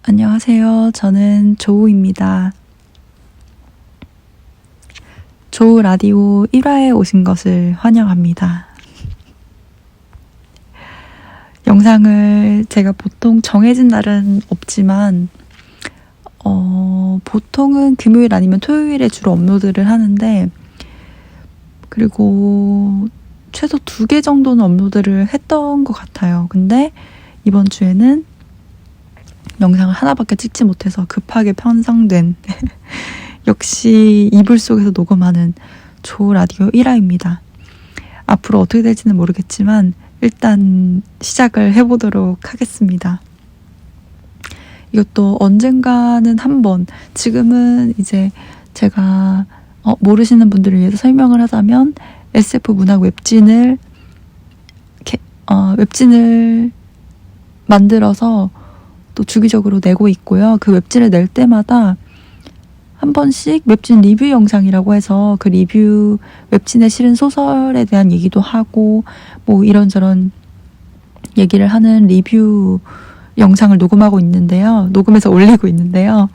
안녕하세요. 저는 조우입니다. 조우 라디오 1화에 오신 것을 환영합니다. 영상을 제가 보통 정해진 날은 없지만 보통은 금요일 아니면 토요일에 주로 업로드를 하는데, 그리고 최소 2개 정도는 업로드를 했던 것 같아요. 근데 이번 주에는 영상을 하나밖에 찍지 못해서 급하게 편성된 역시 이불 속에서 녹음하는 조우 라디오 1화입니다. 앞으로 어떻게 될지는 모르겠지만 일단 시작을 해보도록 하겠습니다. 이것도 언젠가는 한번, 지금은 이제 제가 모르시는 분들을 위해서 설명을 하자면 SF 문학 웹진을 만들어서 또 주기적으로 내고 있고요. 그 웹진을 낼 때마다 한 번씩 웹진 리뷰 영상이라고 해서 그 리뷰 웹진에 실은 소설에 대한 얘기도 하고 뭐 이런저런 얘기를 하는 리뷰 영상을 녹음하고 있는데요. 녹음해서 올리고 있는데요.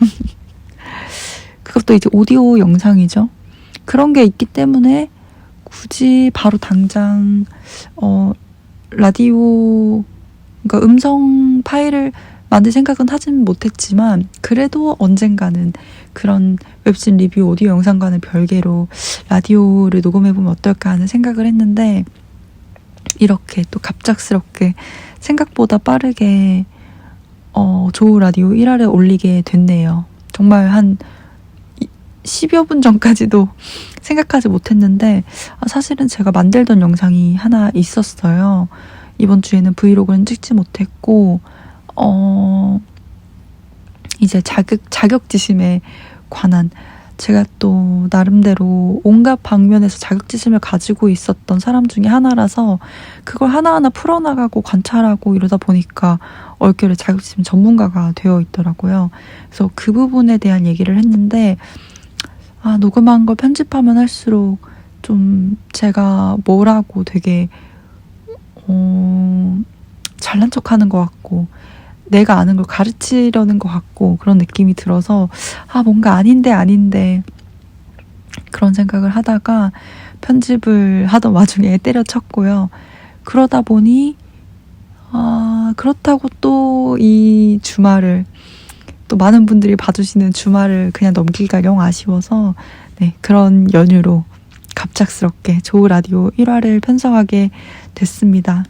그것도 이제 오디오 영상이죠. 그런 게 있기 때문에 굳이 바로 당장 라디오, 그러니까 음성 파일을 만들 생각은 하진 못했지만, 그래도 언젠가는 그런 웹진 리뷰 오디오 영상과는 별개로 라디오를 녹음해보면 어떨까 하는 생각을 했는데, 이렇게 또 갑작스럽게 생각보다 빠르게 조우 라디오 1화를 올리게 됐네요. 정말 한 10여 분 전까지도 생각하지 못했는데, 사실은 제가 만들던 영상이 하나 있었어요. 이번 주에는 브이로그는 찍지 못했고, 이제 자격지심에 관한, 제가 또 나름대로 온갖 방면에서 자격지심을 가지고 있었던 사람 중에 하나라서 그걸 하나하나 풀어나가고 관찰하고 이러다 보니까 얼결에 자격지심 전문가가 되어 있더라고요. 그래서 그 부분에 대한 얘기를 했는데, 녹음한 걸 편집하면 할수록 좀 제가 뭐라고 되게 잘난 척하는 것 같고 내가 아는 걸 가르치려는 것 같고 그런 느낌이 들어서 뭔가 아닌데 그런 생각을 하다가 편집을 하던 와중에 때려쳤고요. 그러다 보니 그렇다고 또 이 주말을, 또 많은 분들이 봐주시는 주말을 그냥 넘기기가 영 아쉬워서 그런 연유로 갑작스럽게 조우 라디오 1화를 편성하게 됐습니다.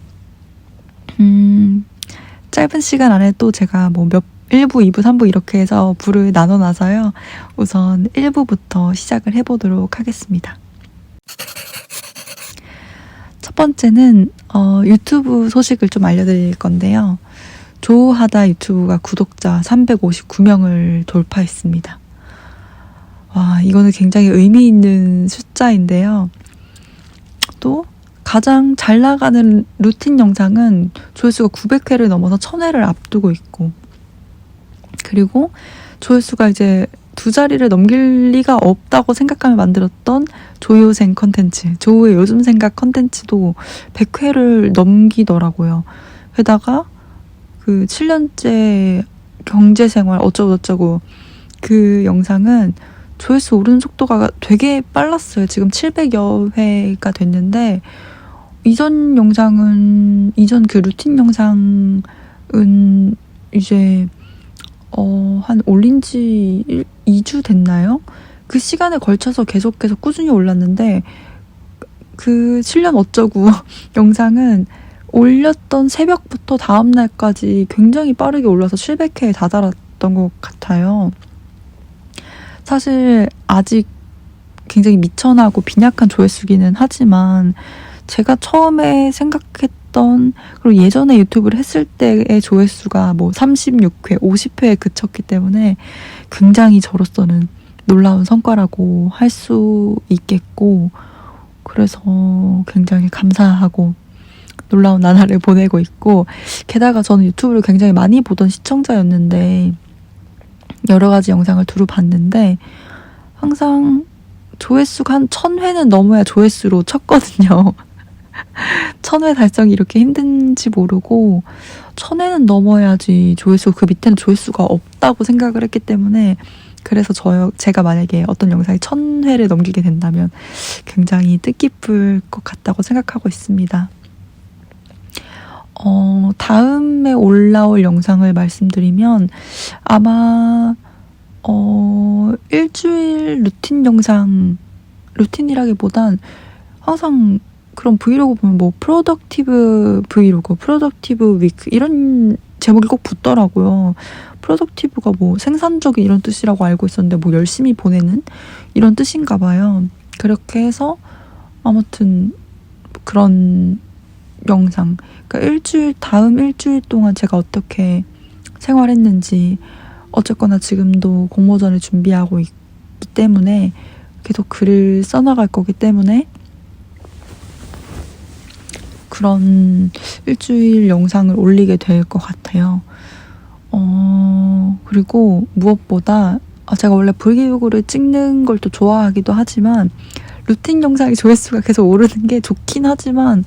짧은 시간 안에 또 제가 1부, 2부, 3부 이렇게 해서 부를 나눠놔서요. 우선 1부부터 시작을 해보도록 하겠습니다. 첫 번째는 유튜브 소식을 좀 알려드릴 건데요. 조우하다 유튜브가 구독자 359명을 돌파했습니다. 와, 이거는 굉장히 의미 있는 숫자인데요. 또 가장 잘 나가는 루틴 영상은 조회수가 900회를 넘어서 1000회를 앞두고 있고, 그리고 조회수가 이제 2자리를 넘길 리가 없다고 생각하며 만들었던 조요생 컨텐츠, 조우의 요즘 생각 컨텐츠도 100회를 넘기더라고요. 게다가 그 7년째 경제생활 어쩌고저쩌고 그 영상은 조회수 오르는 속도가 되게 빨랐어요. 지금 700여 회가 됐는데, 이전 그 루틴 영상은 이제 한 올린 지 2주 됐나요? 그 시간에 걸쳐서 계속해서 꾸준히 올랐는데, 그 7년 어쩌고 영상은 올렸던 새벽부터 다음날까지 굉장히 빠르게 올라서 700회에 다다랐던 것 같아요. 사실 아직 굉장히 미천하고 빈약한 조회수기는 하지만, 제가 처음에 생각했던, 그리고 예전에 유튜브를 했을 때의 조회수가 36회, 50회에 그쳤기 때문에 굉장히 저로서는 놀라운 성과라고 할 수 있겠고, 그래서 굉장히 감사하고 놀라운 나날을 보내고 있고, 게다가 저는 유튜브를 굉장히 많이 보던 시청자였는데 여러 가지 영상을 두루 봤는데 항상 조회수가 한 1000회는 넘어야 조회수로 쳤거든요. 1000회 달성이 이렇게 힘든지 모르고 1000회는 넘어야지 조회수, 그 밑에는 조회수가 없다고 생각을 했기 때문에, 그래서 제가 만약에 어떤 영상이 1000회를 넘기게 된다면 굉장히 뜻깊을 것 같다고 생각하고 있습니다. 다음에 올라올 영상을 말씀드리면 아마 일주일 루틴 영상, 루틴이라기보단 항상 그런 브이로그 보면 뭐 프로덕티브 브이로그, 프로덕티브 위크 이런 제목이 꼭 붙더라고요. 프로덕티브가 뭐 생산적인 이런 뜻이라고 알고 있었는데 뭐 열심히 보내는 이런 뜻인가 봐요. 그렇게 해서 아무튼 그런 영상, 그러니까 다음 일주일 동안 제가 어떻게 생활했는지, 어쨌거나 지금도 공모전을 준비하고 있기 때문에 계속 글을 써나갈 거기 때문에 그런 일주일 영상을 올리게 될 것 같아요. 그리고 무엇보다 제가 원래 브이로그를 찍는 걸 또 좋아하기도 하지만 루틴 영상의 조회수가 계속 오르는 게 좋긴 하지만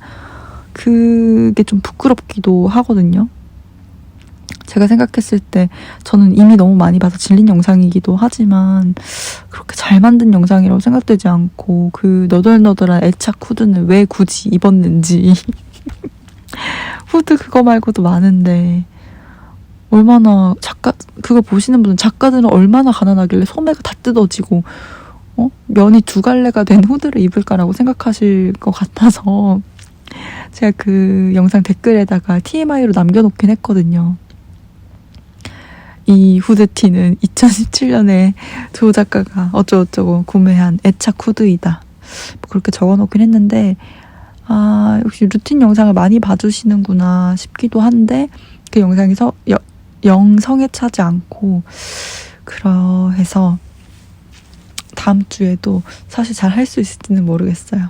그게 좀 부끄럽기도 하거든요. 제가 생각했을 때 저는 이미 너무 많이 봐서 질린 영상이기도 하지만 그렇게 잘 만든 영상이라고 생각되지 않고, 그 너덜너덜한 애착 후드는 왜 굳이 입었는지 후드 그거 말고도 많은데, 얼마나 그거 보시는 분은 작가들은 얼마나 가난하길래 소매가 다 뜯어지고 면이 2갈래가 된 후드를 입을까라고 생각하실 것 같아서 제가 그 영상 댓글에다가 TMI로 남겨놓긴 했거든요. 이 후드티는 2017년에 조 작가가 어쩌고저쩌고 구매한 애착 후드이다, 뭐 그렇게 적어놓긴 했는데, 역시 루틴 영상을 많이 봐주시는구나 싶기도 한데 그 영상에서 영성에 차지 않고, 그러해서 다음 주에도 사실 잘 할 수 있을지는 모르겠어요.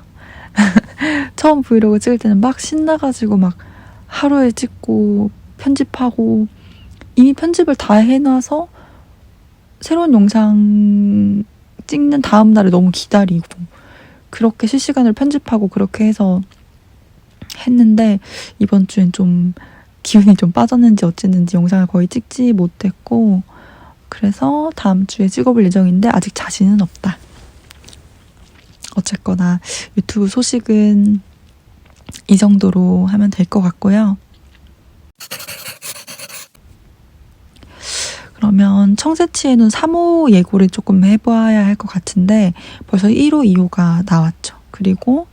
처음 브이로그 찍을 때는 막 신나가지고 막 하루에 찍고 편집하고, 이미 편집을 다 해놔서 새로운 영상 찍는 다음 날에 너무 기다리고, 그렇게 실시간으로 편집하고 그렇게 해서 했는데, 이번 주엔 좀 기운이 좀 빠졌는지 어쨌는지 영상을 거의 찍지 못했고, 그래서 다음 주에 찍어볼 예정인데 아직 자신은 없다. 어쨌거나 유튜브 소식은 이 정도로 하면 될 것 같고요. 그러면 청새치의 눈 3호 예고를 조금 해봐야 할 것 같은데 벌써 1호, 2호가 나왔죠. 그리고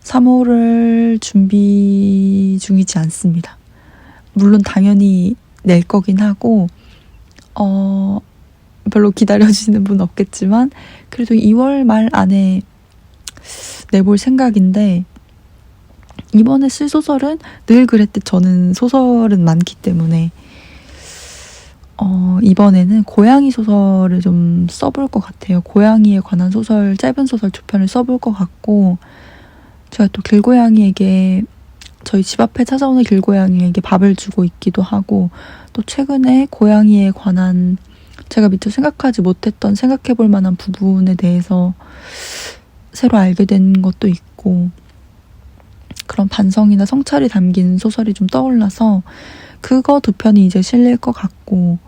3호를 준비 중이지 않습니다. 물론 당연히 낼 거긴 하고 별로 기다려주시는 분 없겠지만 그래도 2월 말 안에 내볼 생각인데, 이번에 쓸 소설은 늘 그랬듯 저는 소설은 많기 때문에 이번에는 고양이 소설을 좀 써볼 것 같아요. 고양이에 관한 소설, 짧은 소설 2편을 써볼 것 같고, 제가 또 길고양이에게, 저희 집 앞에 찾아오는 길고양이에게 밥을 주고 있기도 하고, 또 최근에 고양이에 관한 제가 미처 생각하지 못했던, 생각해볼 만한 부분에 대해서 새로 알게 된 것도 있고, 그런 반성이나 성찰이 담긴 소설이 좀 떠올라서 그거 2편이 이제 실릴 것 같고,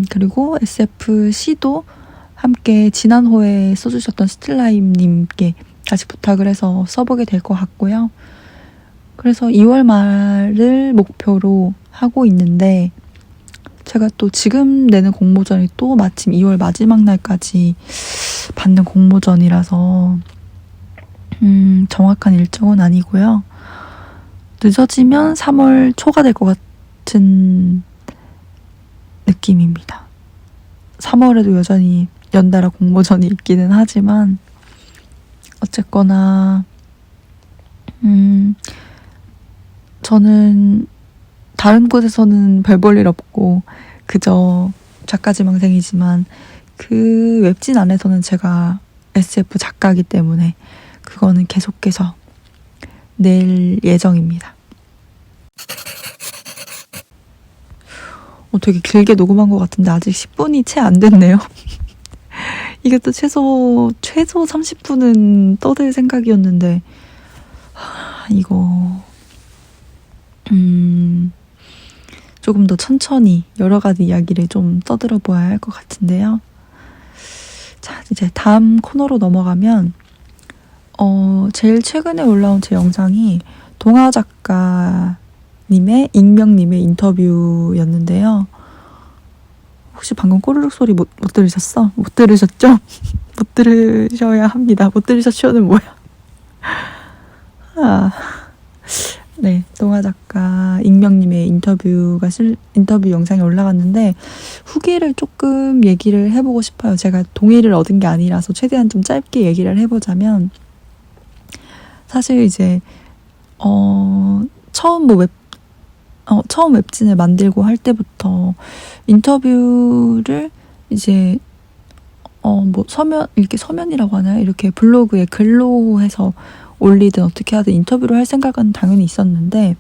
그리고 SFC도 함께 지난 호에 써주셨던 스틸라임님께 다시 부탁을 해서 써보게 될 것 같고요. 그래서 2월 말을 목표로 하고 있는데, 제가 또 지금 내는 공모전이 또 마침 2월 마지막 날까지 받는 공모전이라서 정확한 일정은 아니고요. 늦어지면 3월 초가 될 것 같은 느낌입니다. 3월에도 여전히 연달아 공모전이 있기는 하지만 어쨌거나 저는 다른 곳에서는 별 볼 일 없고 그저 작가지망생이지만 그 웹진 안에서는 제가 SF 작가이기 때문에 그거는 계속해서 낼 예정입니다. 되게 길게 녹음한 것 같은데 아직 10분이 채 안 됐네요. 이게 또 최소 30분은 떠들 생각이었는데 이거 조금 더 천천히 여러 가지 이야기를 좀 떠들어 보아야 할 것 같은데요. 자, 이제 다음 코너로 넘어가면 제일 최근에 올라온 제 영상이 동화 작가님의 익명님의 인터뷰였는데요. 혹시 방금 꼬르륵 소리 못 들으셨어? 못 들으셨죠? 못 들으셔야 합니다. 못 들으셨죠는 뭐야? 네, 동화 작가 익명님의 인터뷰 영상이 올라갔는데 후기를 조금 얘기를 해보고 싶어요. 제가 동의를 얻은 게 아니라서 최대한 좀 짧게 얘기를 해보자면, 사실 이제 처음 웹진을 만들고 할 때부터 인터뷰를 이제 이렇게 서면이라고 하나요? 이렇게 블로그에 글로 해서 올리든 어떻게 하든 인터뷰를 할 생각은 당연히 있었는데,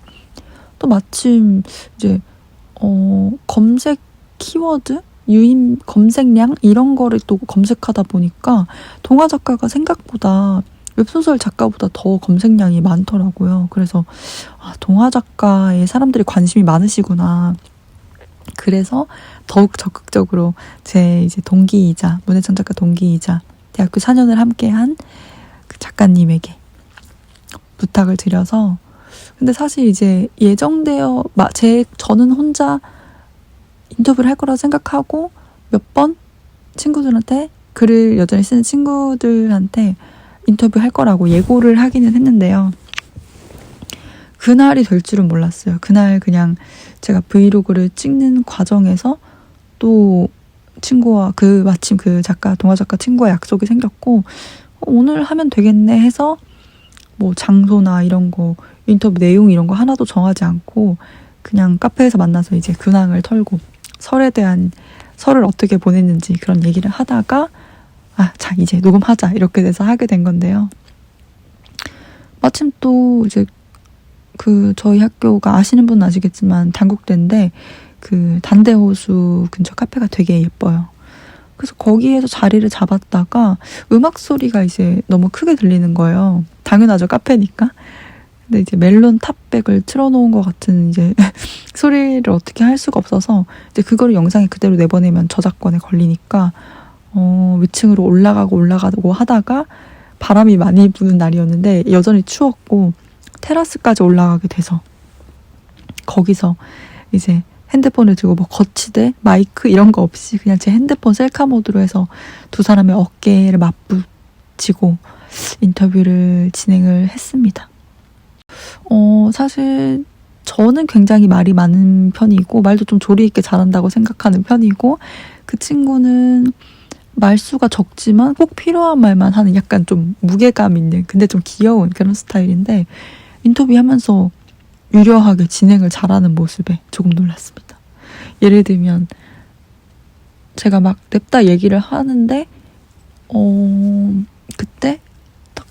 또 마침 이제 검색 키워드, 유임 검색량 이런 거를 또 검색하다 보니까 동화 작가가 생각보다 웹소설 작가보다 더 검색량이 많더라고요. 그래서 동화 작가에 사람들이 관심이 많으시구나. 그래서 더욱 적극적으로 제 이제 동기이자 문해창 작가 동기이자 대학교 4년을 함께한 그 작가님에게 부탁을 드려서, 근데 사실 이제 저는 혼자 인터뷰를 할 거라 생각하고 몇 번 친구들한테, 글을 여전히 쓰는 친구들한테 인터뷰할 거라고 예고를 하기는 했는데요. 그날이 될 줄은 몰랐어요. 그날 그냥 제가 브이로그를 찍는 과정에서 또 친구와 마침 그 동화 작가 친구와 약속이 생겼고, 오늘 하면 되겠네 해서 뭐 장소나 이런 거, 인터뷰 내용 이런 거 하나도 정하지 않고 그냥 카페에서 만나서 이제 근황을 털고 설을 어떻게 보냈는지 그런 얘기를 하다가 자, 이제 녹음하자 이렇게 돼서 하게 된 건데요. 마침 또 이제 저희 학교가 아시는 분은 아시겠지만 단국대인데 그 단대호수 근처 카페가 되게 예뻐요. 그래서 거기에서 자리를 잡았다가 음악 소리가 이제 너무 크게 들리는 거예요. 당연하죠, 카페니까. 근데 이제 멜론 탑백을 틀어놓은 것 같은 이제 소리를 어떻게 할 수가 없어서 이제 그거를 영상에 그대로 내보내면 저작권에 걸리니까 위층으로 올라가고 하다가 바람이 많이 부는 날이었는데 여전히 추웠고 테라스까지 올라가게 돼서 거기서 이제 핸드폰을 들고 뭐 거치대, 마이크 이런 거 없이 그냥 제 핸드폰 셀카 모드로 해서 두 사람의 어깨를 맞붙이고 인터뷰를 진행을 했습니다. 사실 저는 굉장히 말이 많은 편이고 말도 좀 조리 있게 잘한다고 생각하는 편이고, 그 친구는 말수가 적지만 꼭 필요한 말만 하는 약간 좀 무게감 있는 근데 좀 귀여운 그런 스타일인데, 인터뷰하면서 유려하게 진행을 잘하는 모습에 조금 놀랐습니다. 예를 들면 제가 막 냅다 얘기를 하는데 그때 딱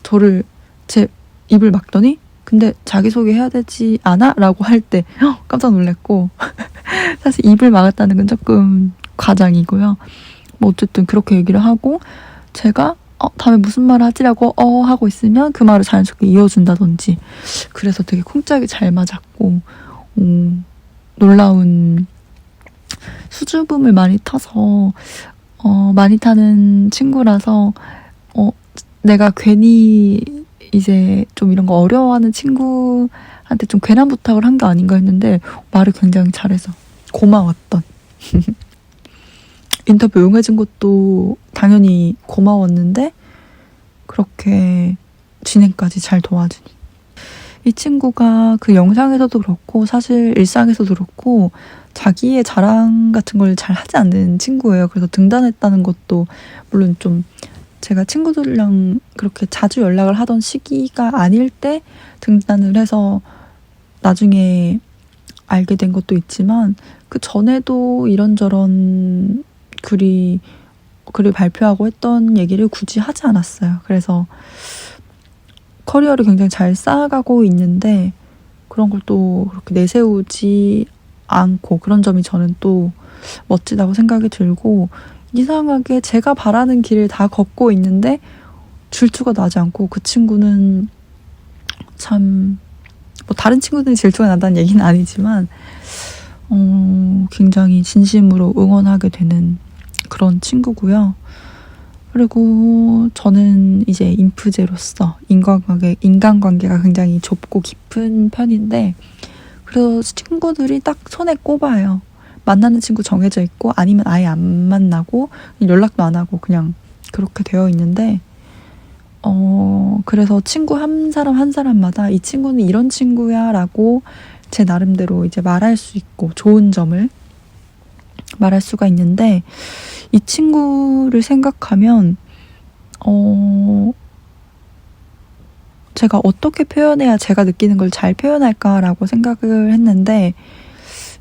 제 입을 막더니 근데 자기소개 해야 되지 않아? 라고 할 때 깜짝 놀랐고 사실 입을 막았다는 건 조금 과장이고요. 뭐 어쨌든 그렇게 얘기를 하고 제가 다음에 무슨 말 하지라고 하고 있으면 그 말을 자연스럽게 이어준다든지, 그래서 되게 쿵짝이 잘 맞았고 놀라운 수줍음을 많이 타서 많이 타는 친구라서 내가 괜히 이제 좀 이런 거 어려워하는 친구한테 좀 괜한 부탁을 한 게 아닌가 했는데 말을 굉장히 잘해서 고마웠던 인터뷰 응해준 것도 당연히 고마웠는데 그렇게 진행까지 잘 도와주니. 이 친구가 그 영상에서도 그렇고 사실 일상에서도 그렇고 자기의 자랑 같은 걸 잘 하지 않는 친구예요. 그래서 등단했다는 것도 물론 좀 제가 친구들이랑 그렇게 자주 연락을 하던 시기가 아닐 때 등단을 해서 나중에 알게 된 것도 있지만, 그 전에도 이런저런 글을 발표하고 했던 얘기를 굳이 하지 않았어요. 그래서 커리어를 굉장히 잘 쌓아가고 있는데 그런 걸 또 그렇게 내세우지 않고, 그런 점이 저는 또 멋지다고 생각이 들고, 이상하게 제가 바라는 길을 다 걷고 있는데 질투가 나지 않고 그 친구는 참 뭐 다른 친구들이 질투가 난다는 얘기는 아니지만 굉장히 진심으로 응원하게 되는 그런 친구고요. 그리고 저는 이제 인프제로서 인간관계가 굉장히 좁고 깊은 편인데, 그래서 친구들이 딱 손에 꼽아요. 만나는 친구 정해져 있고 아니면 아예 안 만나고 연락도 안 하고 그냥 그렇게 되어 있는데, 그래서 친구 한 사람 한 사람마다 이 친구는 이런 친구야 라고 제 나름대로 이제 말할 수 있고 좋은 점을 말할 수가 있는데, 이 친구를 생각하면 제가 어떻게 표현해야 제가 느끼는 걸 잘 표현할까라고 생각을 했는데,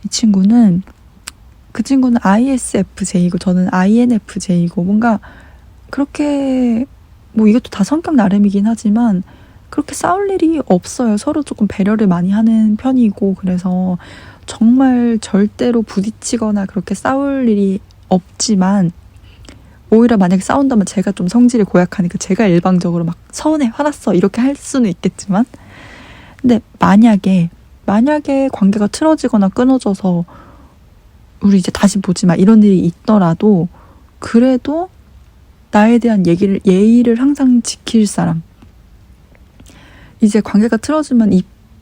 이 친구는 그 친구는 ISFJ이고 저는 INFJ이고 뭔가 그렇게 뭐 이것도 다 성격 나름이긴 하지만 그렇게 싸울 일이 없어요. 서로 조금 배려를 많이 하는 편이고, 그래서 정말 절대로 부딪히거나 그렇게 싸울 일이 없지만, 오히려 만약에 싸운다면 제가 좀 성질이 고약하니까 제가 일방적으로 막 서운해, 화났어 이렇게 할 수는 있겠지만, 근데 만약에 관계가 틀어지거나 끊어져서 우리 이제 다시 보지 마 이런 일이 있더라도 그래도 나에 대한 예의를 항상 지킬 사람. 이제 관계가 틀어지면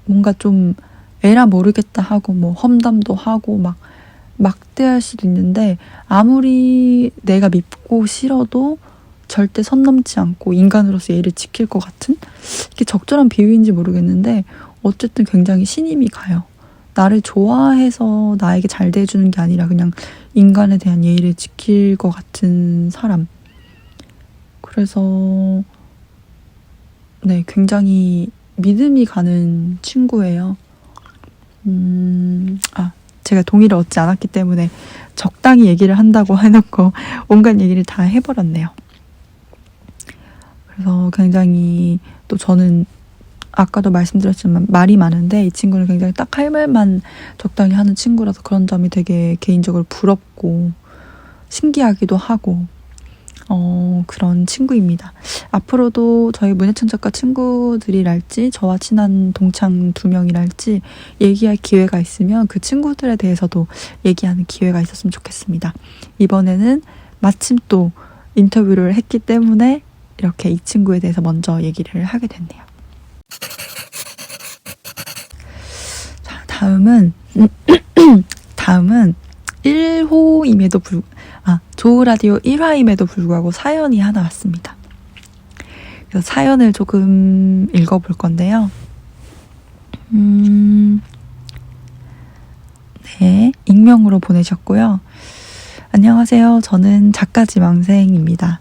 뭔가 좀 에라 모르겠다 하고 뭐 험담도 하고 막 막대할 수도 있는데, 아무리 내가 밉고 싫어도 절대 선 넘지 않고 인간으로서 예의를 지킬 것 같은, 이게 적절한 비유인지 모르겠는데 어쨌든 굉장히 신임이 가요. 나를 좋아해서 나에게 잘 대해주는 게 아니라 그냥 인간에 대한 예의를 지킬 것 같은 사람. 그래서 네, 굉장히 믿음이 가는 친구예요. 제가 동의를 얻지 않았기 때문에 적당히 얘기를 한다고 해놓고 온갖 얘기를 다 해버렸네요. 그래서 굉장히, 또 저는 아까도 말씀드렸지만 말이 많은데 이 친구는 굉장히 딱 할 말만 적당히 하는 친구라서 그런 점이 되게 개인적으로 부럽고 신기하기도 하고 그런 친구입니다. 앞으로도 저희 문예찬 작가 친구들이랄지 저와 친한 동창 2명이랄지 얘기할 기회가 있으면 그 친구들에 대해서도 얘기하는 기회가 있었으면 좋겠습니다. 이번에는 마침 또 인터뷰를 했기 때문에 이렇게 이 친구에 대해서 먼저 얘기를 하게 됐네요. 자, 다음은 1호임에도 조우라디오 1화임에도 불구하고 사연이 하나 왔습니다. 그래서 사연을 조금 읽어볼 건데요. 네, 익명으로 보내셨고요. 안녕하세요. 저는 작가 지망생입니다.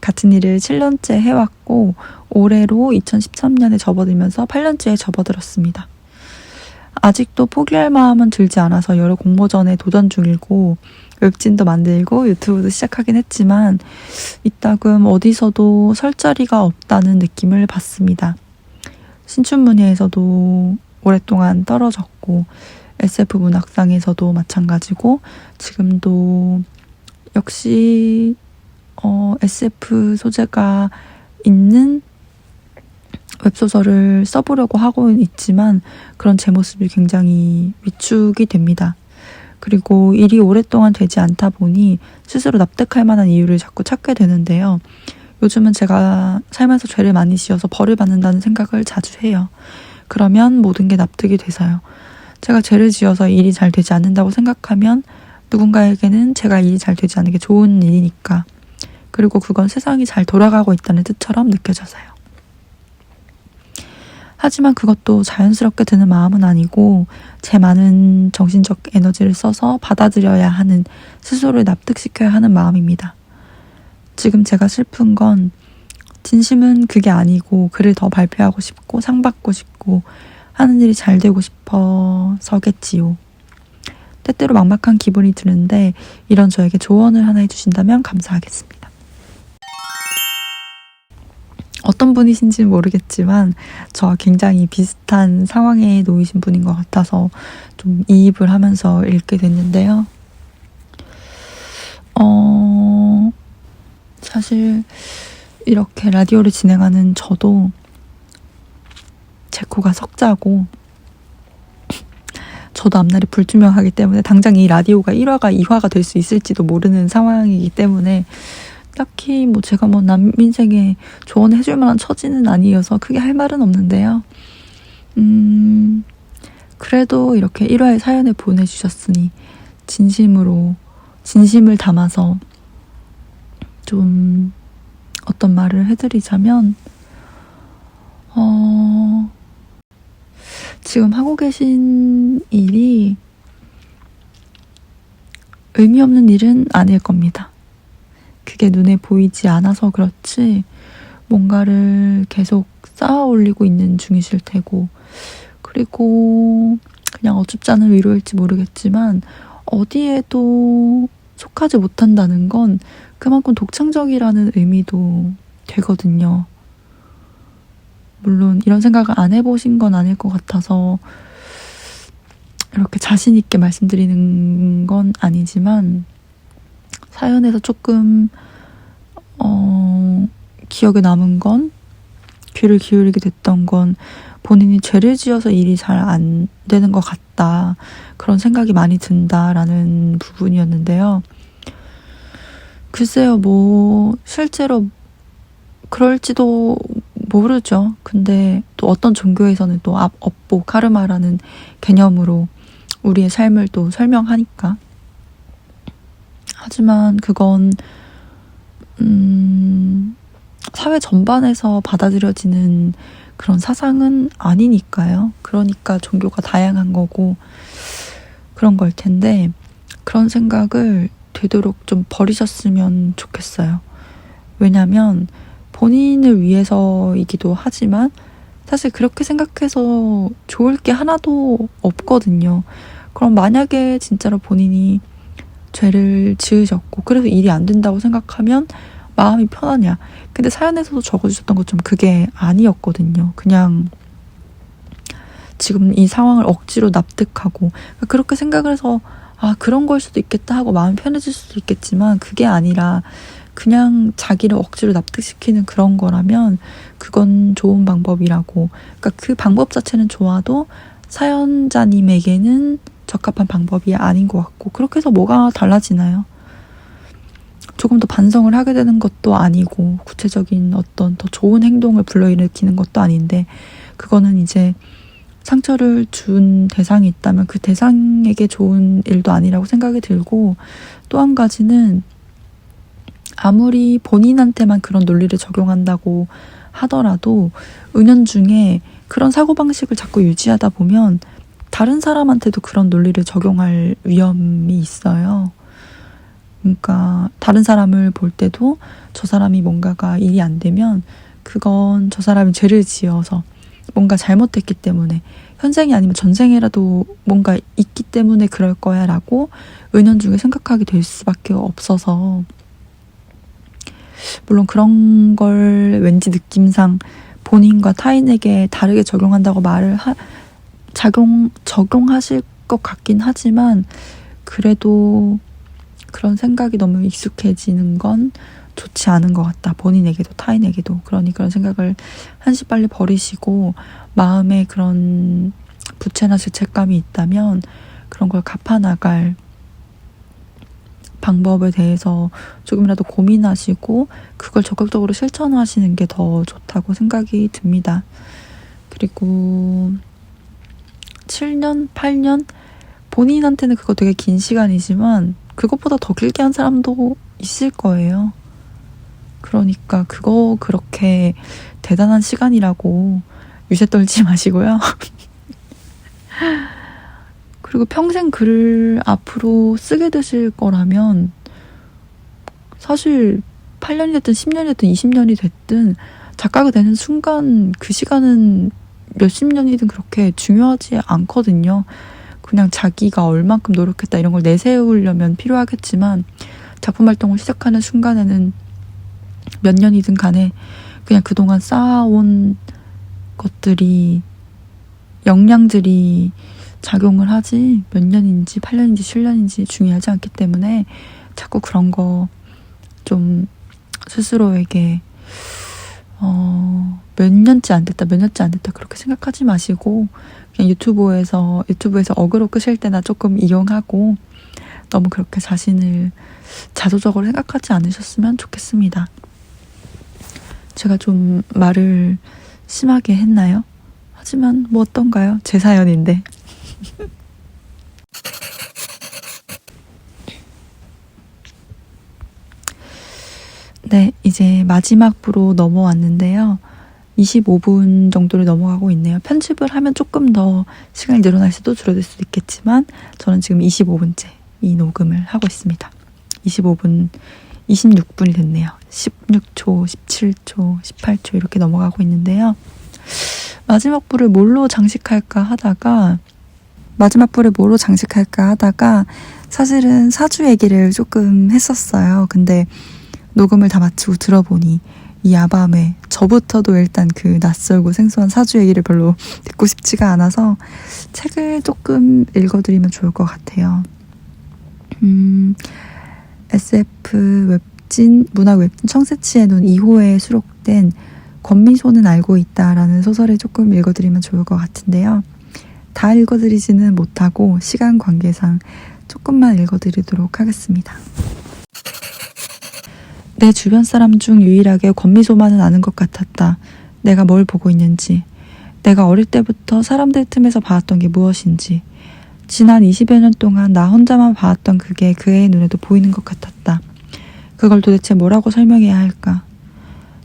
같은 일을 7년째 해왔고 올해로 2013년에 접어들면서 8년째에 접어들었습니다. 아직도 포기할 마음은 들지 않아서 여러 공모전에 도전 중이고 웹진도 만들고 유튜브도 시작하긴 했지만 이따금 어디서도 설 자리가 없다는 느낌을 받습니다. 신춘문예에서도 오랫동안 떨어졌고 SF 문학상에서도 마찬가지고 지금도 역시 SF 소재가 있는 웹소설을 써보려고 하고 있지만 그런 제 모습이 굉장히 위축이 됩니다. 그리고 일이 오랫동안 되지 않다 보니 스스로 납득할 만한 이유를 자꾸 찾게 되는데요. 요즘은 제가 살면서 죄를 많이 지어서 벌을 받는다는 생각을 자주 해요. 그러면 모든 게 납득이 돼서요. 제가 죄를 지어서 일이 잘 되지 않는다고 생각하면 누군가에게는 제가 일이 잘 되지 않은 게 좋은 일이니까. 그리고 그건 세상이 잘 돌아가고 있다는 뜻처럼 느껴져서요. 하지만 그것도 자연스럽게 드는 마음은 아니고 제 많은 정신적 에너지를 써서 받아들여야 하는, 스스로를 납득시켜야 하는 마음입니다. 지금 제가 슬픈 건 진심은 그게 아니고 글을 더 발표하고 싶고 상 받고 싶고 하는 일이 잘 되고 싶어서겠지요. 때때로 막막한 기분이 드는데 이런 저에게 조언을 하나 해주신다면 감사하겠습니다. 어떤 분이신지는 모르겠지만 저와 굉장히 비슷한 상황에 놓이신 분인 것 같아서 좀 이입을 하면서 읽게 됐는데요. 사실 이렇게 라디오를 진행하는 저도 제 코가 석자고 저도 앞날이 불투명하기 때문에 당장 이 라디오가 1화가 2화가 될 수 있을지도 모르는 상황이기 때문에 딱히 뭐 제가 뭐 남 인생에 조언해줄 만한 처지는 아니어서 크게 할 말은 없는데요. 그래도 이렇게 1화의 사연을 보내주셨으니 진심을 담아서 좀 어떤 말을 해드리자면 지금 하고 계신 일이 의미 없는 일은 아닐 겁니다. 그게 눈에 보이지 않아서 그렇지 뭔가를 계속 쌓아 올리고 있는 중이실 테고, 그리고 그냥 어줍지 않은 위로일지 모르겠지만 어디에도 속하지 못한다는 건 그만큼 독창적이라는 의미도 되거든요. 물론 이런 생각을 안 해보신 건 아닐 것 같아서 이렇게 자신 있게 말씀드리는 건 아니지만, 사연에서 조금 기억에 남은 건, 귀를 기울이게 됐던 건 본인이 죄를 지어서 일이 잘 안 되는 것 같다, 그런 생각이 많이 든다라는 부분이었는데요. 글쎄요, 뭐 실제로 그럴지도 모르죠. 근데 또 어떤 종교에서는 또 업보 카르마라는 개념으로 우리의 삶을 또 설명하니까. 하지만 그건 사회 전반에서 받아들여지는 그런 사상은 아니니까요. 그러니까 종교가 다양한 거고 그런 걸 텐데, 그런 생각을 되도록 좀 버리셨으면 좋겠어요. 왜냐면 본인을 위해서이기도 하지만 사실 그렇게 생각해서 좋을 게 하나도 없거든요. 그럼 만약에 진짜로 본인이 죄를 지으셨고 그래서 일이 안 된다고 생각하면 마음이 편하냐? 근데 사연에서도 적어주셨던 것처럼 그게 아니었거든요. 그냥 지금 이 상황을 억지로 납득하고 그렇게 생각을 해서 그런 걸 수도 있겠다 하고 마음이 편해질 수도 있겠지만, 그게 아니라 그냥 자기를 억지로 납득시키는 그런 거라면 그건 좋은 방법이라고. 그러니까 그 방법 자체는 좋아도 사연자님에게는 적합한 방법이 아닌 것 같고, 그렇게 해서 뭐가 달라지나요? 조금 더 반성을 하게 되는 것도 아니고 구체적인 어떤 더 좋은 행동을 불러일으키는 것도 아닌데, 그거는 이제 상처를 준 대상이 있다면 그 대상에게 좋은 일도 아니라고 생각이 들고, 또 한 가지는 아무리 본인한테만 그런 논리를 적용한다고 하더라도 은연중에 그런 사고방식을 자꾸 유지하다 보면 다른 사람한테도 그런 논리를 적용할 위험이 있어요. 그러니까 다른 사람을 볼 때도 저 사람이 뭔가가 일이 안 되면 그건 저 사람이 죄를 지어서 뭔가 잘못했기 때문에, 현생이 아니면 전생에라도 뭔가 있기 때문에 그럴 거야 라고 은연중에 생각하게 될 수밖에 없어서, 물론 그런 걸 왠지 느낌상 본인과 타인에게 다르게 적용한다고 적용하실 것 같긴 하지만, 그래도 그런 생각이 너무 익숙해지는 건 좋지 않은 것 같다. 본인에게도 타인에게도. 그러니 그런 생각을 한시 빨리 버리시고, 마음에 그런 부채나 죄책감이 있다면 그런 걸 갚아나갈 방법에 대해서 조금이라도 고민하시고 그걸 적극적으로 실천하시는 게 더 좋다고 생각이 듭니다. 그리고 7년, 8년? 본인한테는 그거 되게 긴 시간이지만 그것보다 더 길게 한 사람도 있을 거예요. 그러니까 그거 그렇게 대단한 시간이라고 유세 떨지 마시고요. 그리고 평생 글을 앞으로 쓰게 되실 거라면 사실 8년이 됐든 10년이 됐든 20년이 됐든 작가가 되는 순간 그 시간은 몇십 년이든 그렇게 중요하지 않거든요. 그냥 자기가 얼만큼 노력했다 이런 걸 내세우려면 필요하겠지만, 작품 활동을 시작하는 순간에는 몇 년이든 간에 그냥 그동안 쌓아온 것들이, 역량들이 작용을 하지 몇 년인지 8년인지 7년인지 중요하지 않기 때문에 자꾸 그런 거 좀 스스로에게 몇 년째 안 됐다 그렇게 생각하지 마시고 그냥 유튜브에서 어그로 끄실 때나 조금 이용하고 너무 그렇게 자신을 자조적으로 생각하지 않으셨으면 좋겠습니다. 제가 좀 말을 심하게 했나요? 하지만 뭐 어떤가요? 제 사연인데. 네, 이제 마지막 부로 넘어왔는데요. 25분 정도를 넘어가고 있네요. 편집을 하면 조금 더 시간이 늘어날 수도 줄어들 수도 있겠지만 저는 지금 25분째 이 녹음을 하고 있습니다. 25분, 26분이 됐네요. 16초, 17초, 18초 이렇게 넘어가고 있는데요. 마지막 부를 뭘로 장식할까 하다가 사실은 사주 얘기를 조금 했었어요. 근데 녹음을 다 마치고 들어보니 이 야밤에 저부터도 일단 그 낯설고 생소한 사주 얘기를 별로 듣고 싶지가 않아서 책을 조금 읽어드리면 좋을 것 같아요. SF 웹진, 문학 웹진 청새치의 눈 2호에 수록된 권미소는 알고 있다라는 소설을 조금 읽어드리면 좋을 것 같은데요. 다 읽어드리지는 못하고 시간 관계상 조금만 읽어드리도록 하겠습니다. 내 주변 사람 중 유일하게 권미소만은 아는 것 같았다. 내가 뭘 보고 있는지, 내가 어릴 때부터 사람들 틈에서 봐왔던 게 무엇인지, 지난 20여 년 동안 나 혼자만 봐왔던 그게 그 애의 눈에도 보이는 것 같았다. 그걸 도대체 뭐라고 설명해야 할까?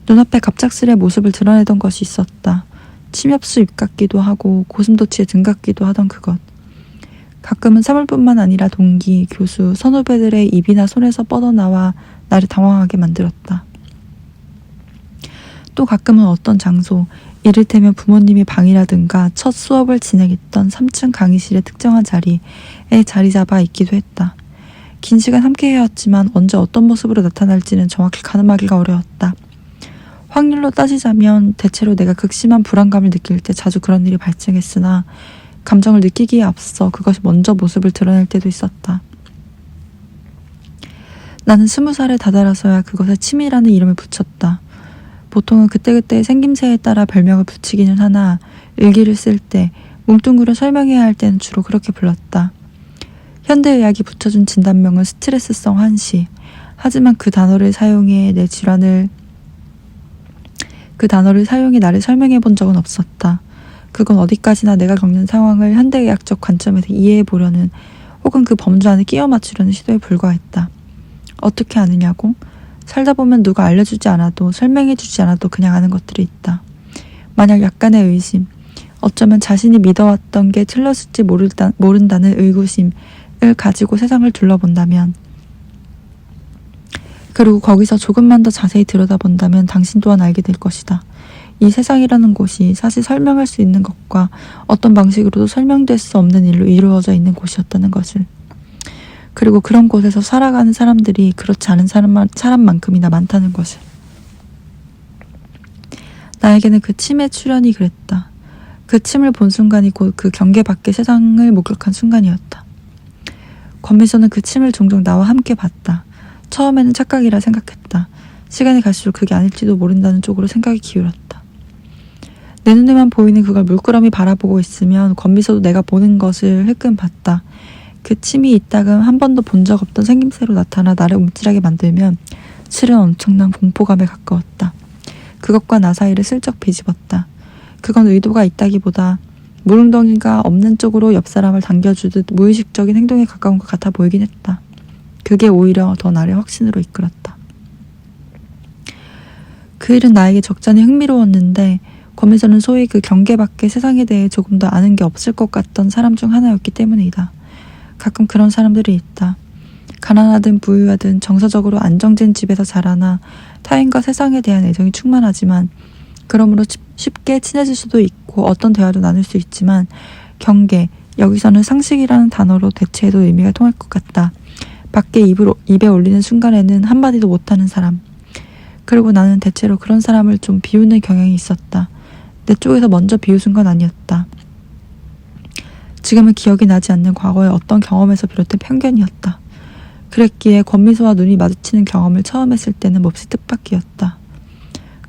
눈앞에 갑작스레 모습을 드러내던 것이 있었다. 침엽수 입 같기도 하고 고슴도치의 등 같기도 하던 그것. 가끔은 사물뿐만 아니라 동기, 교수, 선후배들의 입이나 손에서 뻗어나와 나를 당황하게 만들었다. 또 가끔은 어떤 장소, 이를테면 부모님의 방이라든가 첫 수업을 진행했던 3층 강의실의 특정한 자리에 자리 잡아 있기도 했다. 긴 시간 함께 해왔지만 언제 어떤 모습으로 나타날지는 정확히 가늠하기가 어려웠다. 확률로 따지자면 대체로 내가 극심한 불안감을 느낄 때 자주 그런 일이 발생했으나 감정을 느끼기에 앞서 그것이 먼저 모습을 드러낼 때도 있었다. 나는 20살에 다다라서야 그것에 치미라는 이름을 붙였다. 보통은 그때그때의 생김새에 따라 별명을 붙이기는 하나 일기를 쓸 때 뭉뚱그려 설명해야 할 때는 주로 그렇게 불렀다. 현대의학이 붙여준 진단명은 스트레스성 환시. 하지만 그 단어를 사용해 나를 설명해 본 적은 없었다. 그건 어디까지나 내가 겪는 상황을 현대의학적 관점에서 이해해 보려는 혹은 그 범주 안에 끼워 맞추려는 시도에 불과했다. 어떻게 아느냐고? 살다 보면 누가 알려주지 않아도 설명해 주지 않아도 그냥 아는 것들이 있다. 만약 약간의 의심, 어쩌면 자신이 믿어왔던 게 틀렸을지 모른다는 의구심을 가지고 세상을 둘러본다면, 그리고 거기서 조금만 더 자세히 들여다본다면 당신 또한 알게 될 것이다. 이 세상이라는 곳이 사실 설명할 수 있는 것과 어떤 방식으로도 설명될 수 없는 일로 이루어져 있는 곳이었다는 것을. 그리고 그런 곳에서 살아가는 사람들이 그렇지 않은 사람만큼이나 많다는 것을. 나에게는 그 침의 출현이 그랬다. 그 침을 본 순간이 곧 그 경계 밖의 세상을 목격한 순간이었다. 권미소는 그 침을 종종 나와 함께 봤다. 처음에는 착각이라 생각했다. 시간이 갈수록 그게 아닐지도 모른다는 쪽으로 생각이 기울었다. 내 눈에만 보이는 그걸 물끄러미 바라보고 있으면 권미소도 내가 보는 것을 흘끔 봤다. 그 침이 이따금 한 번도 본 적 없던 생김새로 나타나 나를 움찔하게 만들면 실은 엄청난 공포감에 가까웠다. 그것과 나 사이를 슬쩍 비집었다. 그건 의도가 있다기보다 물웅덩이가 없는 쪽으로 옆 사람을 당겨주듯 무의식적인 행동에 가까운 것 같아 보이긴 했다. 그게 오히려 더 나를 확신으로 이끌었다. 그 일은 나에게 적잖이 흥미로웠는데 권미소는 소위 그 경계 밖의 세상에 대해 조금 더 아는 게 없을 것 같던 사람 중 하나였기 때문이다. 가끔 그런 사람들이 있다. 가난하든 부유하든 정서적으로 안정된 집에서 자라나 타인과 세상에 대한 애정이 충만하지만 그러므로 쉽게 친해질 수도 있고 어떤 대화도 나눌 수 있지만 경계, 여기서는 상식이라는 단어로 대체해도 의미가 통할 것 같다. 밖에 입에 올리는 순간에는 한마디도 못하는 사람. 그리고 나는 대체로 그런 사람을 좀 비우는 경향이 있었다. 내 쪽에서 먼저 비웃은 건 아니었다. 지금은 기억이 나지 않는 과거의 어떤 경험에서 비롯된 편견이었다. 그랬기에 권미소와 눈이 마주치는 경험을 처음 했을 때는 몹시 뜻밖이었다.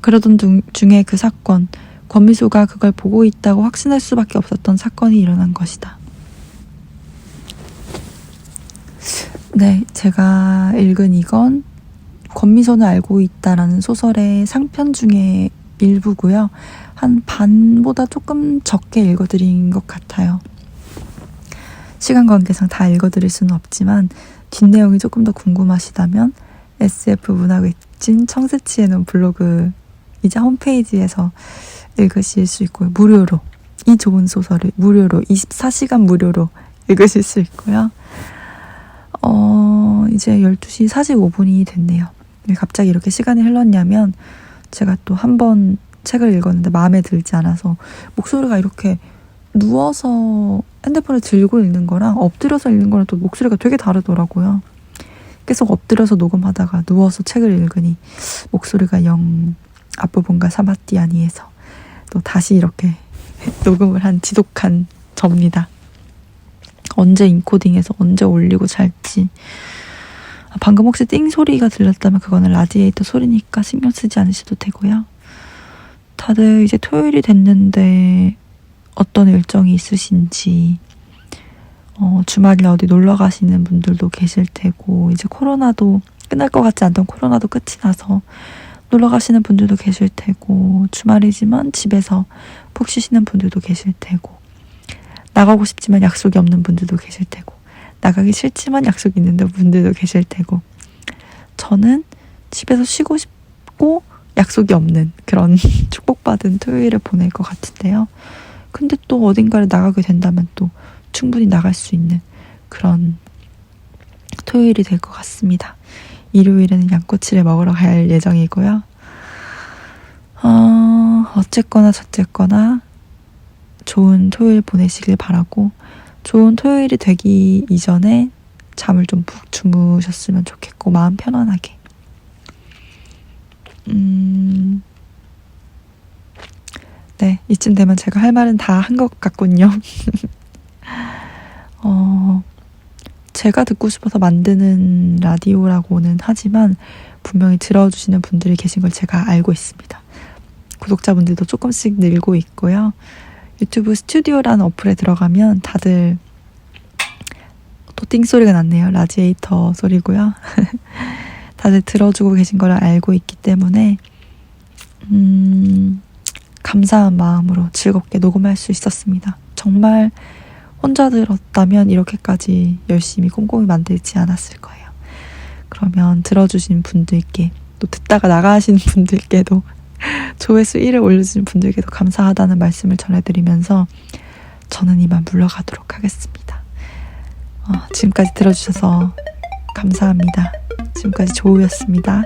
그러던 중에 그 사건, 권미소가 그걸 보고 있다고 확신할 수밖에 없었던 사건이 일어난 것이다. 네, 제가 읽은 이건 권미소는 알고 있다라는 소설의 상편 중에 일부고요. 한 반보다 조금 적게 읽어드린 것 같아요. 시간 관계상 다 읽어드릴 수는 없지만 뒷내용이 조금 더 궁금하시다면 SF 문학웹진 청새치에 놓은 블로그 이자 홈페이지에서 읽으실 수 있고요. 무료로, 이 좋은 소설을 무료로 24시간 무료로 읽으실 수 있고요. 이제 12시 45분이 됐네요. 왜 갑자기 이렇게 시간이 흘렀냐면 제가 또 한 번 책을 읽었는데 마음에 들지 않아서 목소리가 이렇게 누워서 핸드폰을 들고 읽는 거랑 엎드려서 읽는 거랑 또 목소리가 되게 다르더라고요. 계속 엎드려서 녹음하다가 누워서 책을 읽으니 목소리가 영 앞부분과 사마띠아니에서 또 다시 이렇게 녹음을 한 지독한 접니다. 언제 인코딩해서 언제 올리고 잘지. 방금 혹시 띵 소리가 들렸다면 그거는 라디에이터 소리니까 신경 쓰지 않으셔도 되고요. 다들 이제 토요일이 됐는데 어떤 일정이 있으신지, 주말에 어디 놀러 가시는 분들도 계실 테고, 이제 코로나도 끝날 것 같지 않던 코로나도 끝이 나서 놀러 가시는 분들도 계실 테고, 주말이지만 집에서 푹 쉬시는 분들도 계실 테고, 나가고 싶지만 약속이 없는 분들도 계실 테고, 나가기 싫지만 약속이 있는 분들도 계실 테고, 저는 집에서 쉬고 싶고 약속이 없는 그런 축복받은 토요일을 보낼 것 같은데요. 근데 또 어딘가를 나가게 된다면 또 충분히 나갈 수 있는 그런 토요일이 될 것 같습니다. 일요일에는 양꼬치를 먹으러 갈 예정이고요. 어쨌거나 저쨌거나 좋은 토요일 보내시길 바라고, 좋은 토요일이 되기 이전에 잠을 좀 푹 주무셨으면 좋겠고, 마음 편안하게. 네, 이쯤 되면 제가 할 말은 다 한 것 같군요. 제가 듣고 싶어서 만드는 라디오라고는 하지만 분명히 들어주시는 분들이 계신 걸 제가 알고 있습니다. 구독자분들도 조금씩 늘고 있고요. 유튜브 스튜디오라는 어플에 들어가면 다들 또 띵소리가 났네요. 라디에이터 소리고요. 다들 들어주고 계신 걸 알고 있기 때문에 감사한 마음으로 즐겁게 녹음할 수 있었습니다. 정말 혼자 들었다면 이렇게까지 열심히 꼼꼼히 만들지 않았을 거예요. 그러면 들어주신 분들께, 또 듣다가 나가시는 분들께도, 조회수 1을 올려주신 분들께도 감사하다는 말씀을 전해드리면서 저는 이만 물러가도록 하겠습니다. 지금까지 들어주셔서 감사합니다. 지금까지 조우였습니다.